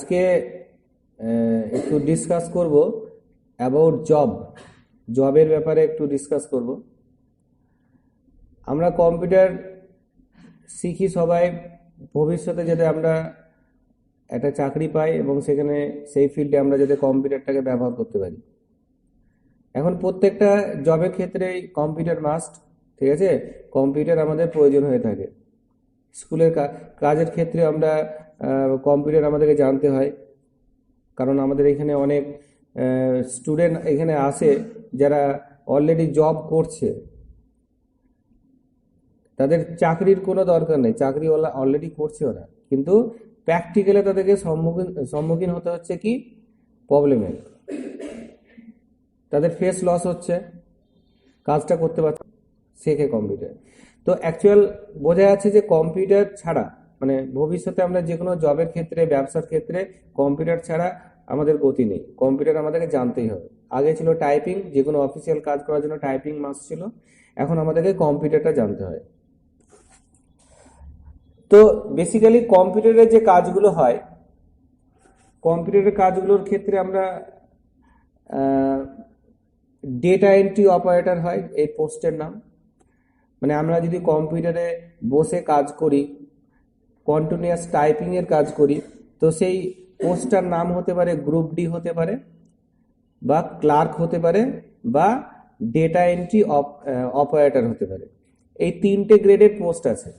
আজকে একটু ডিসকাস করব অ্যাবাউট জবের ব্যাপারে একটু ডিসকাস করব। আমরা কম্পিউটার শিখি সবাই ভবিষ্যতে যাতে আমরা একটা চাকরি পাই এবং সেখানে সেই ফিল্ডে আমরা যাতে কম্পিউটারটাকে ব্যবহার করতে পারি। এখন প্রত্যেকটা জবের ক্ষেত্রেই কম্পিউটার মাস্ট, ঠিক আছে। কম্পিউটার আমাদের প্রয়োজন হয়ে থাকে। স্কুলের কাজের ক্ষেত্রে আমরা কম্পিউটার আমাদেরকে জানতে হয়, কারণ আমাদের এখানে অনেক স্টুডেন্ট এখানে আসে যারা অলরেডি জব করছে, তাদের চাকরির কোনো দরকার নেই, চাকরি অলরেডি করছে ওরা, কিন্তু প্র্যাকটিক্যালে তাদেরকে সম্মুখীন হতে হচ্ছে কি প্রবলেমের, তাদের ফেস লস হচ্ছে, কাজটা করতে পারছে শেখে কম্পিউটার। তো অ্যাকচুয়াল বোঝা যাচ্ছে যে কম্পিউটার ছাড়া মানে ভবিষ্যতে আমরা যে কোনো জবের ক্ষেত্রে ব্যবসার ক্ষেত্রে কম্পিউটার ছাড়া আমাদের গতি নেই। কম্পিউটার আমাদেরকে জানতেই হবে। আগে ছিল টাইপিং, যে কোনো অফিসিয়াল কাজ করার জন্য টাইপিং মাস্ট ছিল, এখন আমাদেরকে কম্পিউটারটা জানতে হয়। তো বেসিক্যালি কম্পিউটারের যে কাজগুলো হয়, কম্পিউটারের কাজগুলোর ক্ষেত্রে আমরা ডেটা এন্ট্রি অপারেটর হয় এই পোস্টের নাম। মানে আমরা যদি কম্পিউটারে বসে কাজ করি, কন্টিনিউয়াস টাইপিং এর কাজ করি, তো সেই পোস্টটার নাম হতে পারে গ্রুপ ডি হতে পারে, বা ক্লার্ক হতে পারে, বা ডেটা এন্ট্রি অপারেটর হতে পারে। এই তিনটে গ্রেডের পোস্ট আছে,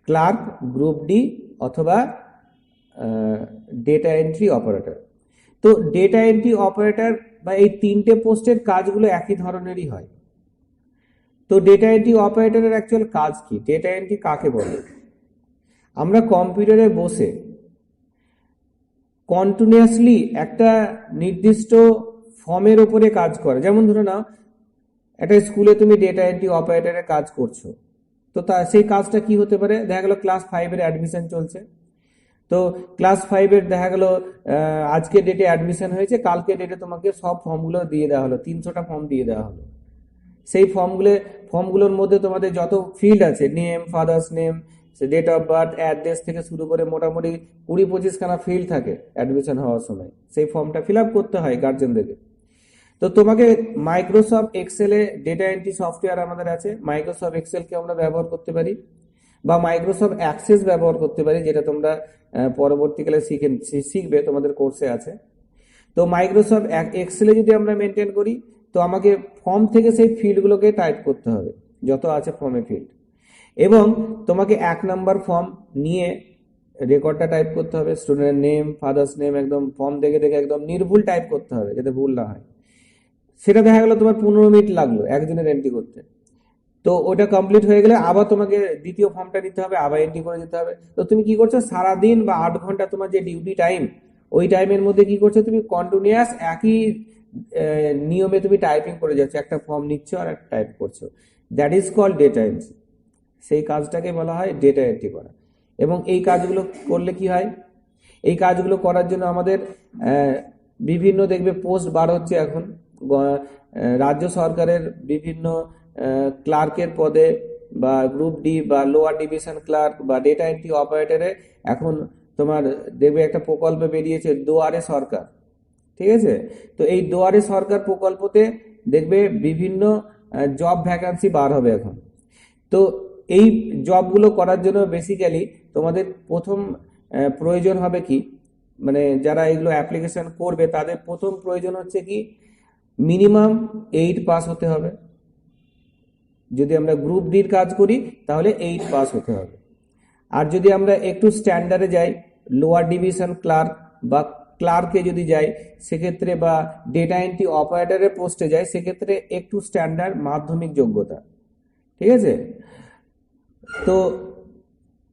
ক্লার্ক, গ্রুপ ডি অথবা ডেটা এন্ট্রি অপারেটর। তো ডেটা এন্ট্রি অপারেটর বা এই তিনটে পোস্টের কাজগুলো একই ধরনেরই হয়। তো ডেটা এন্ট্রি অপারেটরের অ্যাকচুয়াল কাজ কি, ডেটা এন্ট্রি কাকে বলে? আমরা কম্পিউটারে বসে কন্টিনিউয়াসলি একটা নির্দিষ্ট ফর্মের উপরে কাজ করে। যেমন ধরো নাও, একটা স্কুলে তুমি ডেটা এন্ট্রি অপারেটরের কাজ করছো, তো সেই কাজটা কি হতে পারে? দেখা গেল ক্লাস 5-এর অ্যাডমিশন চলছে, তো ক্লাস 5-এর দেখা গেল আজকে ডেটে অ্যাডমিশন হয়েছে, কালকে ডেটে তোমাকে সব ফর্মগুলো দিয়ে দেওয়া হলো, 300টা ফর্ম দিয়ে দেওয়া হলো। সেই ফর্মগুলোর মধ্যে তোমাদের যত ফিল্ড আছে, name, father's name, date of birth, address থেকে শুরু করে মোটামুটি 20-25খানা ফিল্ড থাকে অ্যাডমিশন হওয়ার সময়। সেই ফর্মটা ফিল আপ করতে হয় গার্জেনদেরকে। তো তোমাকে মাইক্রোসফট এক্সেলে ডেটা এন্ট্রি সফটওয়্যার আমাদের আছে, মাইক্রোসফট এক্সেলকে আমরা ব্যবহার করতে পারি, বা মাইক্রোসফট অ্যাক্সেস ব্যবহার করতে পারি, যেটা তোমরা পরবর্তীকালে শিখবে, তোমাদের কোর্সে আছে। তো মাইক্রোসফট এক্সেলে যদি আমরা মেনটেন করি, তো আমাকে ফর্ম থেকে সেই ফিল্ডগুলোকে টাইপ করতে হবে, যত আছে ফর্মে ফিল্ড, এবং তোমাকে 1 নাম্বার ফর্ম নিয়ে রেকর্ডটা টাইপ করতে হবে, স্টুডেন্টের নেম, ফাদার্স নেম, একদম ফর্ম দেখে দেখে একদম নির্ভুল টাইপ করতে হবে যাতে ভুল না হয়। সেটা দেখা গেল তোমার 15 মিনিট লাগলো একজনের এন্ট্রি করতে। তো ওটা কমপ্লিট হয়ে গেলে আবার তোমাকে দ্বিতীয় ফর্মটা নিতে হবে, আবার এন্ট্রি করে দিতে হবে। তো তুমি কি করছো, সারাদিন বা 8 ঘন্টা তোমার যে ডিউটি টাইম, ওই টাইমের মধ্যে কি করছো, তুমি কন্টিনিউয়াস একই নিয়মে তুমি টাইপিং করে যাচ্ছ, একটা ফর্ম নিচ্ছ আর একটা টাইপ করছো। That is called data entry. সেই কাজটাকে বলা হয় ডেটা এন্ট্রি করা। এবং এই কাজগুলো করলে কি হয়, এই কাজগুলো করার জন্য আমাদের বিভিন্ন দেখবে পোস্ট বার হচ্ছে এখন রাজ্য সরকারের বিভিন্ন ক্লার্কের পদে, বা গ্রুপ ডি বা লোয়ার ডিভিশন ক্লার্ক বা ডেটা এন্ট্রি অপারেটরে এখন তোমার দেখবে একটা প্রকল্প বেরিয়েছে, দুয়ারে সরকার, ঠিক আছে। তো এই দুয়ারে সরকার প্রকল্পতে দেখবে বিভিন্ন জব ভ্যাকান্সি বার হবে এখন। তো এই জবগুলো করার জন্য বেসিক্যালি তোমাদের প্রথম প্রয়োজন হবে কি, মানে যারা এগুলো অ্যাপ্লিকেশন করবে তাদের প্রথম প্রয়োজন হচ্ছে কি, মিনিমাম 8 পাস হতে হবে। যদি আমরা গ্রুপ ডির কাজ করি তাহলে 8 পাস হতে হবে। আর যদি আমরা একটু স্ট্যান্ডার্ডে যাই, লোয়ার ডিভিশন ক্লার্ক বা ক্লার্কে যদি যাই সেক্ষেত্রে, বা ডেটা এন্ট্রি অপারেটরের পোস্টে যাই সেক্ষেত্রে একটু স্ট্যান্ডার্ড মাধ্যমিক যোগ্যতা, ঠিক আছে। তো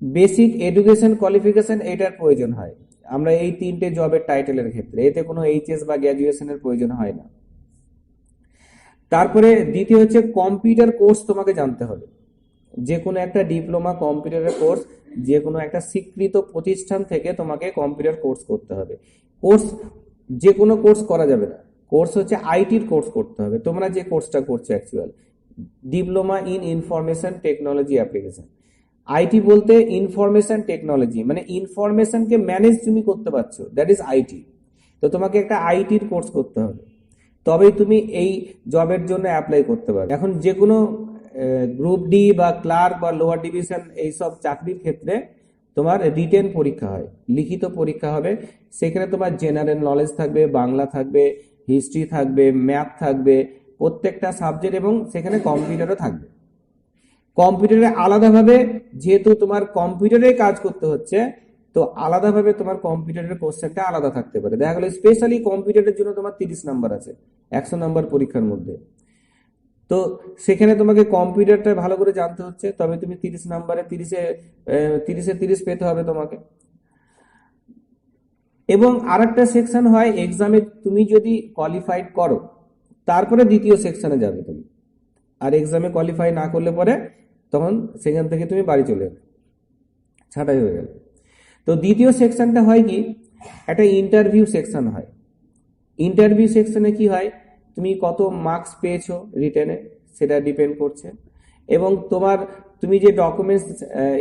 বেসিক এডুকেশন কোয়ালিফিকেশন এটার প্রয়োজন হয় আমরা এই 3টে জবের টাইটেলের ক্ষেত্রে, এতে কোনো এইচএস বা গ্র্যাজুয়েশনের প্রয়োজন হয় না। তারপরে দ্বিতীয় হচ্ছে কম্পিউটার কোর্স তোমাকে জানতে হবে। যে কোনো একটা ডিপ্লোমা কম্পিউটারের কোর্স যে কোনো একটা স্বীকৃত প্রতিষ্ঠান থেকে তোমাকে কম্পিউটার কোর্স করতে হবে। কোর্স যে কোনো কোর্স করা যাবে না, কোর্স হচ্ছে আইটির কোর্স করতে হবে। তোমরা যে কোর্সটা করছো actual diploma in information technology application, IT বলতে ইনফরমেশন টেকনোলজি, মানে ইনফরমেশনকে ম্যানেজ তুমি করতে পারছো, দ্যাট ইজ আইটি। তো তোমাকে একটা আইটির কোর্স করতে হবে, তবেই তুমি এই জবের জন্য অ্যাপ্লাই করতে পারবে। এখন যে কোনো গ্রুপ ডি বা ক্লার্ক বা লোয়ার ডিভিশন এইসব চাকরির ক্ষেত্রে তোমার রিটেন পরীক্ষা হয়, লিখিত পরীক্ষা হবে। সেখানে তোমার জেনারেল নলেজ থাকবে, বাংলা থাকবে, হিস্ট্রি থাকবে, ম্যাথ থাকবে, প্রত্যেকটা সাবজেক্ট, এবং সেখানে কম্পিউটারও থাকবে। কম্পিউটারে আলাদাভাবে, যেহেতু তোমার কম্পিউটারে কাজ করতে হচ্ছে, তো আলাদাভাবে তোমার কম্পিউটারের কোশ্চেনটা আলাদা থাকতে পারে। দেখা গেলো স্পেশালি কম্পিউটারের জন্য তোমার 30 নাম্বার আছে 100 নাম্বার পরীক্ষার মধ্যে। তো সেখানে তোমাকে কম্পিউটারটা ভালো করে জানতে হচ্ছে, তবে তুমি 30 নাম্বারে 30 পেতে হবে তোমাকে। এবং আরেকটা সেকশন হয় এক্সামে, তুমি যদি কোয়ালিফাইড করো তারপরে দ্বিতীয় সেকশনে যাবে তুমি, আর এক্সামে কোয়ালিফাই না করলে পরে তখন সেখান থেকে তুমি বাড়ি চলে যাবে, ছাঁটাই হয়ে গেল। তো দ্বিতীয় সেকশনটা হয় কি, একটা ইন্টারভিউ সেকশন হয়। ইন্টারভিউ সেকশনে কি হয়, তুমি কত মার্কস পেয়েছো রিটেনে সেটা ডিপেন্ড করছে, এবং তুমি যে ডকুমেন্টস,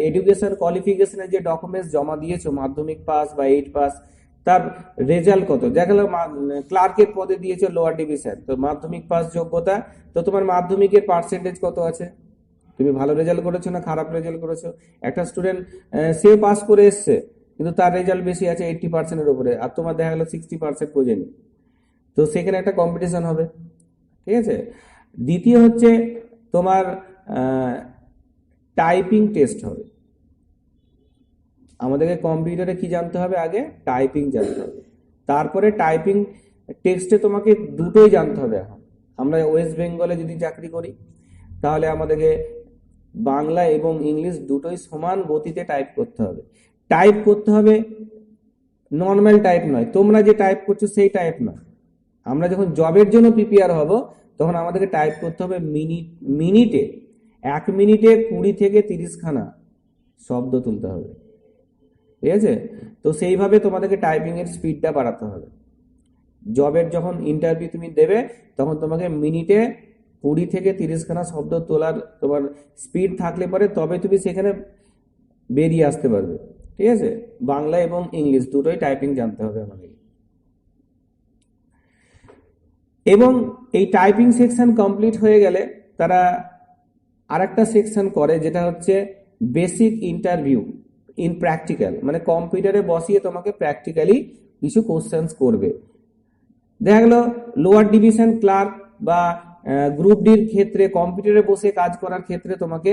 এডুকেশন কোয়ালিফিকেশনের যে ডকুমেন্টস জমা দিয়েছো, মাধ্যমিক পাস বা 8 পাস, তার রেজাল্ট কত। দেখা গেল ক্লার্কের পদে দিয়েছো লোয়ার ডিভিশন, তো মাধ্যমিক পাস যোগ্যতা, তো তোমার মাধ্যমিকের পার্সেন্টেজ কত আছে, তুমি ভালো রেজাল্ট করেছো না খারাপ রেজাল্ট করেছো। একটা স্টুডেন্ট সে পাস করে এসছে, কিন্তু তার রেজাল্ট বেশি আছে 80%-এর উপরে, আর তোমার দেখা গেলো 60% বোঝেনি, তো সেখানে একটা কম্পিটিশন হবে, ঠিক আছে। দ্বিতীয় হচ্ছে তোমার টাইপিং টেস্ট হবে। আমাদেরকে কম্পিউটারে কি জানতে হবে, আগে টাইপিং জানতে হবে, তারপরে টাইপিং টেক্সটে তোমাকে দুটোই জানতে হবে। এখন আমরা ওয়েস্ট বেঙ্গলে যদি চাকরি করি, তাহলে আমাদেরকে বাংলা এবং ইংলিশ দুটোই সমান গতিতে টাইপ করতে হবে। টাইপ করতে হবে নর্মাল টাইপ নয়, তোমরা যে টাইপ করছো সেই টাইপ নয়। আমরা যখন জবের জন্য প্রিপেয়ার হব, তখন আমাদেরকে টাইপ করতে হবে মিনিটে 1 মিনিটে 20 থেকে 30 খানা শব্দ তুলতে হবে, ঠিক আছে। তো সেইভাবে তোমাদেরকে টাইপিং এর স্পিডটা বাড়াতে হবে। জবের যখন ইন্টারভিউ তুমি দেবে, তখন তোমাকে মিনিটে 20 থেকে 30 খানা শব্দ তোলার তোমার স্পিড থাকলে পরে তবে তুমি সেখানে বেরিয়ে আসতে পারবে, ঠিক আছে। বাংলা এবং ইংলিশ দুটোই টাইপিং জানতে হবে আমাদের। এবং এই টাইপিং সেকশন কমপ্লিট হয়ে গেলে তারা আরেকটা সেকশন করে, যেটা হচ্ছে বেসিক ইন্টারভিউ ইন প্র্যাকটিক্যাল, মানে কম্পিউটারে বসিয়ে তোমাকে প্র্যাকটিক্যালি কিছু কোশ্চেন্স করবে। দেখা গেল লোয়ার ডিভিশন ক্লার্ক বা গ্রুপ ডির ক্ষেত্রে কম্পিউটারে বসে কাজ করার ক্ষেত্রে তোমাকে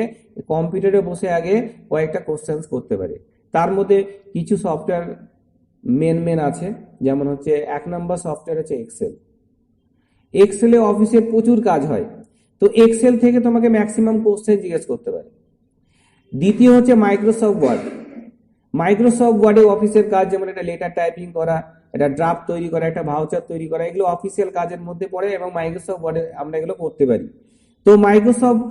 কম্পিউটারে বসে আগে কয়েকটা কোশ্চেন্স করতে পারে। তার মধ্যে কিছু সফটওয়্যার মেন আছে, যেমন হচ্ছে 1 নম্বর সফটওয়্যার হচ্ছে এক্সেল। এক্সেলে অফিসে প্রচুর কাজ হয়, তো এক্সেল থেকে তোমাকে ম্যাক্সিমাম কোশ্চেন জিজ্ঞেস করতে পারে। দ্বিতীয় হচ্ছে মাইক্রোসফট ওয়ার্ড। মাইক্রোসফট ওয়ার্ডে অফিসের কাজ, যেমন একটা লেটার টাইপিং করা, একটা ড্রাফট তৈরি করা, একটা ভাউচার তৈরি করা, এগুলো অফিসিয়াল কাজের মধ্যে পড়ে, এবং মাইক্রোসফট ওয়ার্ডে আমরা এগুলো করতে পারি। তো মাইক্রোসফট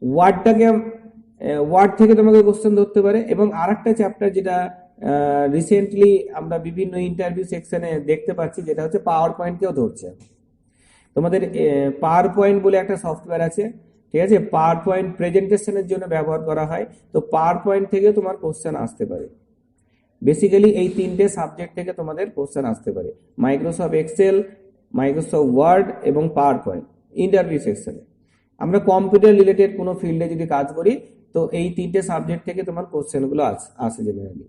ওয়ার্ড থেকে তোমাকে কোশ্চেন ধরতে পারে। এবং আরেকটা চ্যাপ্টার যেটা রিসেন্টলি আমরা বিভিন্ন ইন্টারভিউ সেকশনে দেখতে পাচ্ছি, যেটা হচ্ছে পাওয়ার পয়েন্টকেও ধরছে। তোমাদের পাওয়ার পয়েন্ট বলে একটা সফটওয়্যার আছে, ঠিক আছে, পাওয়ার পয়েন্ট প্রেজেন্টেশনের জন্য ব্যবহার করা হয়। তো পাওয়ার পয়েন্ট থেকে তোমার কোশ্চেন আসতে পারে। বেসিক্যালি এই 3টে সাবজেক্ট থেকে তোমাদের কোশ্চেন আসতে পারে, মাইক্রোসফট এক্সেল, মাইক্রোসফট ওয়ার্ড এবং পাওয়ার পয়েন্ট। ইন্টারভিউ সেকশনে আমরা কম্পিউটার রিলেটেড কোনো ফিল্ডে যদি কাজ করি, তো এই 3টে সাবজেক্ট থেকে তোমার কোশ্চেনগুলো আসে জেনারেলি।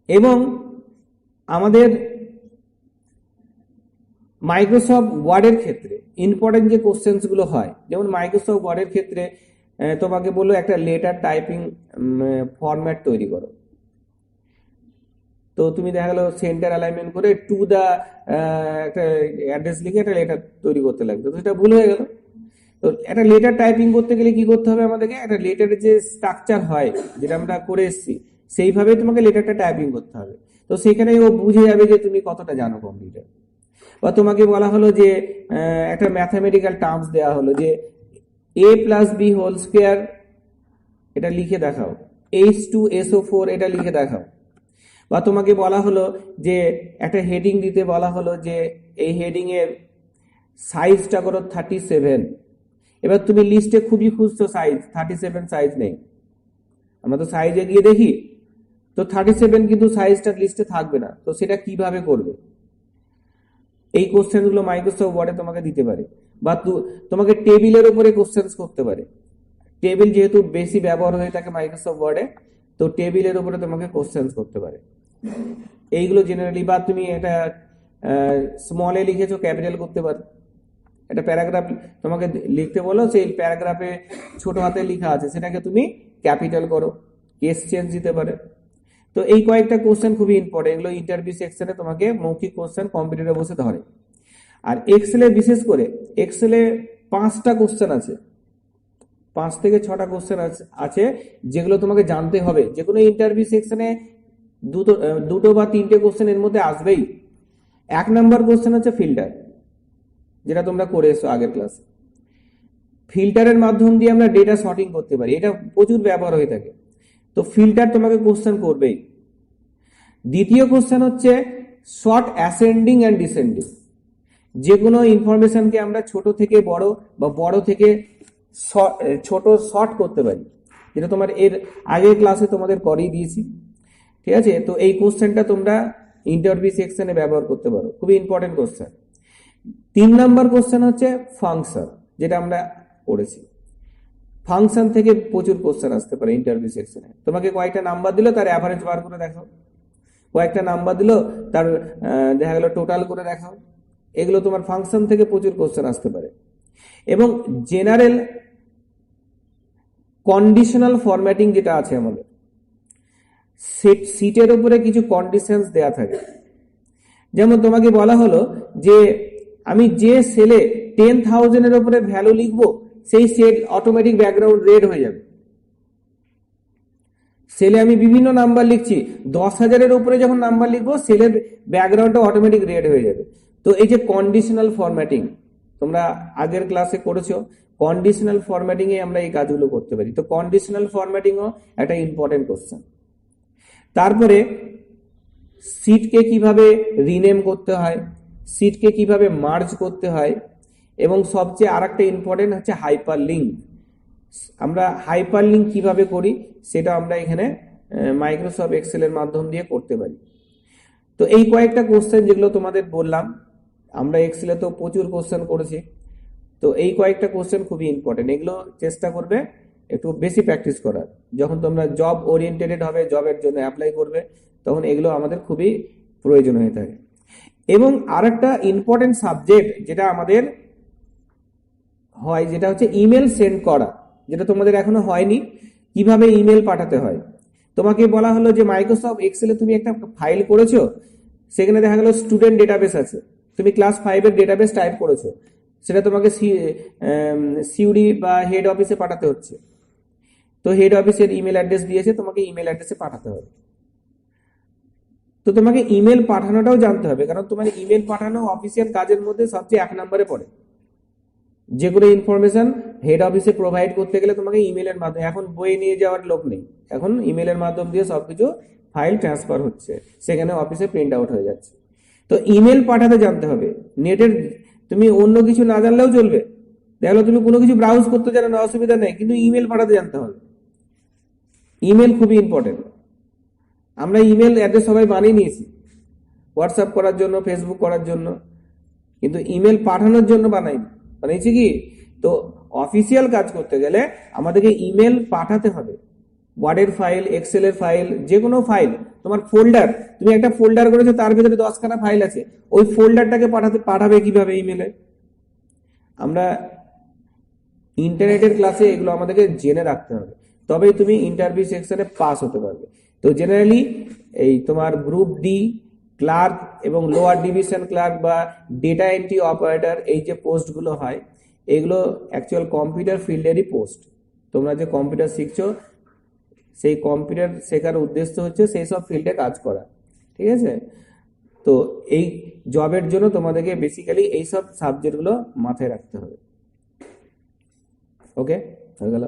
এবং আমাদের মাইক্রোসফট ওয়ার্ডের ক্ষেত্রে ইম্পর্টেন্ট যে কোশ্চেন্স গুলো হয়, যেমন মাইক্রোসফট ওয়ার্ডের ক্ষেত্রে তোমাকে বললো একটা লেটার টাইপিং ফরম্যাট তৈরি করো। তো তুমি দেখা গেলো সেন্টার অ্যালাইনমেন্ট করে টু দা একটা অ্যাড্রেস লিখে একটা লেটার তৈরি করতে লাগবে, তো সেটা ভুল হয়ে গেল। তো একটা লেটার টাইপিং করতে গেলে কি করতে হবে আমাদেরকে, একটা লেটারের যে স্ট্রাকচার হয় যেটা আমরা করে এসেছি, সেইভাবে তোমাকে লেটারটা টাইপিং করতে হবে। তো সেখানে ও বুঝে যাবে যে তুমি কতটা জানো কম্পিউটার। বা তোমাকে বলা হলো যে একটা ম্যাথামেটিক্যাল টার্মস দেওয়া হলো যে a+b² এটা লিখে দেখাও, H2SO4 এটা লিখে দেখাও। বা তোমাকে বলা হলো যে একটা হেডিং দিতে বলা হলো যে এই হেডিং এর সাইজটা করো 37, এবার তুমি লিস্টে খুবই খুঁজছো সাইজ 37 সাইজ নেই, আমরা তো সাইজে গিয়ে দেখি, তো 37 কিন্তু সাইজটা লিস্টে থাকবে না, তো সেটা কিভাবে করবে? এই কোশ্চেন গুলো মাইক্রোসফট ওয়ার্ডে তোমাকে দিতে পারে, বা তোমাকে টেবিলের উপরে কোশ্চেন করতে পারে। টেবিল যেহেতু বেশি ব্যবহার হয়ে থাকে মাইক্রোসফট ওয়ার্ডে, তো টেবিলের উপরে তোমাকে কোশ্চেন করতে পারে। এইগুলো জেনারেলি, বা তুমি এটা স্মলে লিখেছো ক্যাপিটাল করতে পারো। একটা প্যারাগ্রাফ তোমাকে লিখতে বলো, সেই প্যারাগ্রাফে ছোট হাতে লেখা আছে সেটাকে তুমি ক্যাপিটাল করো, কেস চেঞ্জ দিতে পারে। তো এই কয়েকটা কোশ্চেন খুবই ইম্পর্টেন্ট, এগুলো ইন্টারভিউ সেকশনে তোমাকে মৌখিক কোশ্চেন কম্পিউটারে বসে ধরে। আর এক্সেলে বিশেষ করে, এক্সেলে 5টা কোশ্চেন আছে, 5 থেকে 6টা কোশ্চেন আছে যেগুলো তোমাকে জানতে হবে। যে কোনো ইন্টারভিউ সেকশনে দুটো বা 3টে কোশ্চেন এর মধ্যে আসবেই। 1 নাম্বার কোশ্চেন হচ্ছে ফিল্টার, যেটা তোমরা করে এসো আগের ক্লাসে। ফিল্টারের মাধ্যম দিয়ে আমরা ডেটা সর্টিং করতে পারি, এটা প্রচুর ব্যবহার হয়ে থাকে। তো ফিল্টার তোমাকে কোশ্চেন করবেই। দ্বিতীয় কোশ্চেন হচ্ছে শর্ট অ্যাসেন্ডিং অ্যান্ড ডিসেন্ডিং। যে কোনো ইনফরমেশনকে আমরা ছোট থেকে বড় বা বড় থেকে ছোট শর্ট করতে পারি, যেটা তোমার এর আগের ক্লাসে তোমাদের করেই দিয়েছি। ঠিক আছে, তো এই কোশ্চেনটা তোমরা ইন্টারভিউ সেকশনে ব্যবহার করতে পারো, খুবই ইম্পর্টেন্ট কোশ্চেন। 3 নাম্বার কোশ্চেন হচ্ছে ফাংশন, যেটা আমরা পড়েছি। ফাংশন থেকে প্রচুর কোশ্চেন আসতে পারে ইন্টারভিউ সেকশনে। তোমাকে কয়েকটা নাম্বার দিল, তার অ্যাভারেজ বার করে দেখাও। কয়েকটা নাম্বার দিল, তার দেখা গেল টোটাল করে দেখাও। এগুলো তোমার ফাংশন থেকে প্রচুর কোশ্চেন আসতে পারে। এবং জেনারেল কন্ডিশনাল ফরম্যাটিং যেটা আছে আমাদের, সিটের উপরে কিছু কন্ডিশনস দেয়া থাকে। যেমন তোমাকে বলা হলো যে আমি যে সেলে 10,000 এর উপরে ভ্যালু লিখবো, সেই সেল অটোমেটিক ব্যাকগ্রাউন্ড রেড হয়ে যাবে। সেলে আমি বিভিন্ন নাম্বার লিখছি, 10,000 এর উপরে যখন নাম্বার লিখবো, সেলের ব্যাকগ্রাউন্ডটা অটোমেটিক রেড হয়ে যাবে। তো এই যে কন্ডিশনাল ফরম্যাটিং, তোমরা আগের ক্লাসে করেছো, কন্ডিশনাল ফরম্যাটিং এ আমরা এই কাজগুলো করতে পারি। তো কন্ডিশনাল ফরম্যাটিংও একটা ইম্পর্টেন্ট কোশ্চেন। তারপরে সিটকে কিভাবে রিনেম করতে হয়, সিটকে কিভাবে মার্জ করতে হয়, এবং সবচেয়ে আরেকটা ইম্পর্টেন্ট হচ্ছে হাইপার লিঙ্ক। আমরা হাইপার লিঙ্ক কিভাবে করি সেটা আমরা এখানে মাইক্রোসফট এক্সেলের মাধ্যম দিয়ে করতে পারি। তো এই কয়েকটা কোশ্চেন যেগুলো তোমাদের বললাম, আমরা এক্সেলে তো প্রচুর কোশ্চেন করেছি, তো এই কয়েকটা কোশ্চেন খুবই ইম্পর্টেন্ট। এগুলো চেষ্টা করবে একটু বেশি প্র্যাকটিস করার। যখন তোমরা জব ওরিয়েন্টেড হবে, জবের জন্য অ্যাপ্লাই করবে, তখন এগুলো আমাদের খুবই প্রয়োজন হয়ে থাকে। এবং আরেকটা ইম্পর্টেন্ট সাবজেক্ট যেটা আমাদের হয়, যেটা হচ্ছে ইমেল সেন্ড করা, যেটা তোমাদের এখনো হয়নি। কিভাবে ইমেল পাঠাতে হয়, তোমাকে বলা হলো যে মাইক্রোসফট এক্সেলে তুমি একটা ফাইল করেছো, সেখানে দেখা গেল স্টুডেন্ট ডেটাবেস আছে, তুমি ক্লাস 5 এর ডেটাবেস টাইপ করেছো, সেটা তোমাকে সিউডি বা হেড অফিসে পাঠাতে হচ্ছে। তো হেড অফিসের ইমেল অ্যাড্রেস দিয়েছে, তোমাকে ইমেল অ্যাড্রেসে পাঠাতে হবে। তো তোমাকে ইমেল পাঠানোটাও জানতে হবে, কারণ তোমার ইমেল পাঠানো অফিসিয়াল কাজের মধ্যে সবচেয়ে 1 নম্বরে পড়ে। যে কোনো ইনফরমেশন হেড অফিসে প্রোভাইড করতে গেলে তোমাকে ইমেলের মাধ্যমে, এখন বই নিয়ে যাওয়ার লোক নেই, এখন ইমেলের মাধ্যম দিয়ে সবকিছু ফাইল ট্রান্সফার হচ্ছে, সেখানে অফিসে প্রিন্ট আউট হয়ে যাচ্ছে। তো ইমেল পাঠাতে জানতে হবে। নেটের তুমি অন্য কিছু না জানলেও চলবে, দেখলো তুমি কোনো কিছু ব্রাউজ করতে জানো না, অসুবিধা নেই, কিন্তু ইমেল পাঠাতে জানতে হবে। ইমেল খুবই ইম্পর্টেন্ট। আমরা ইমেল অ্যাড্রেস সবাই বানিয়ে নিয়েছি হোয়াটসঅ্যাপ করার জন্য, ফেসবুক করার জন্য, কিন্তু ইমেল পাঠানোর জন্য বানাইছি কি? তো অফিসিয়াল কাজ করতে গেলে আমাদেরকে ইমেল পাঠাতে হবে। ওয়ার্ডের ফাইল, এক্সেলের ফাইল, যে কোনো ফাইল, তোমার ফোল্ডার, তুমি একটা ফোল্ডার করেছো, তার ভিতরে 10খানা ফাইল আছে, ওই ফোল্ডারটাকে পাঠাবে কিভাবে ইমেলে? আমরা ইন্টারনেটের ক্লাসে এগুলো আমাদেরকে জেনে রাখতে হবে, তবেই তুমি ইন্টারভিউ সেকশনে পাস হতে পারবে। তো জেনারেলি এই তোমার গ্রুপ ডি ক্লার্ক এবং লোয়ার ডিভিশন ক্লার্ক বা ডেটা এন্ট্রি অপারেটর, এই যে পোস্টগুলো হয়, এগুলো অ্যাকচুয়াল কম্পিউটার ফিল্ডেরই পোস্ট। তোমরা যে কম্পিউটার শিখছো, সেই কম্পিউটার শেখার উদ্দেশ্য হচ্ছে সেই সব ফিল্ডে কাজ করা। ঠিক আছে, তো এই জবের জন্য তোমাদেরকে বেসিক্যালি এইসব সাবজেক্টগুলো মাথায় রাখতে হবে। ওকে, হয়ে গেল।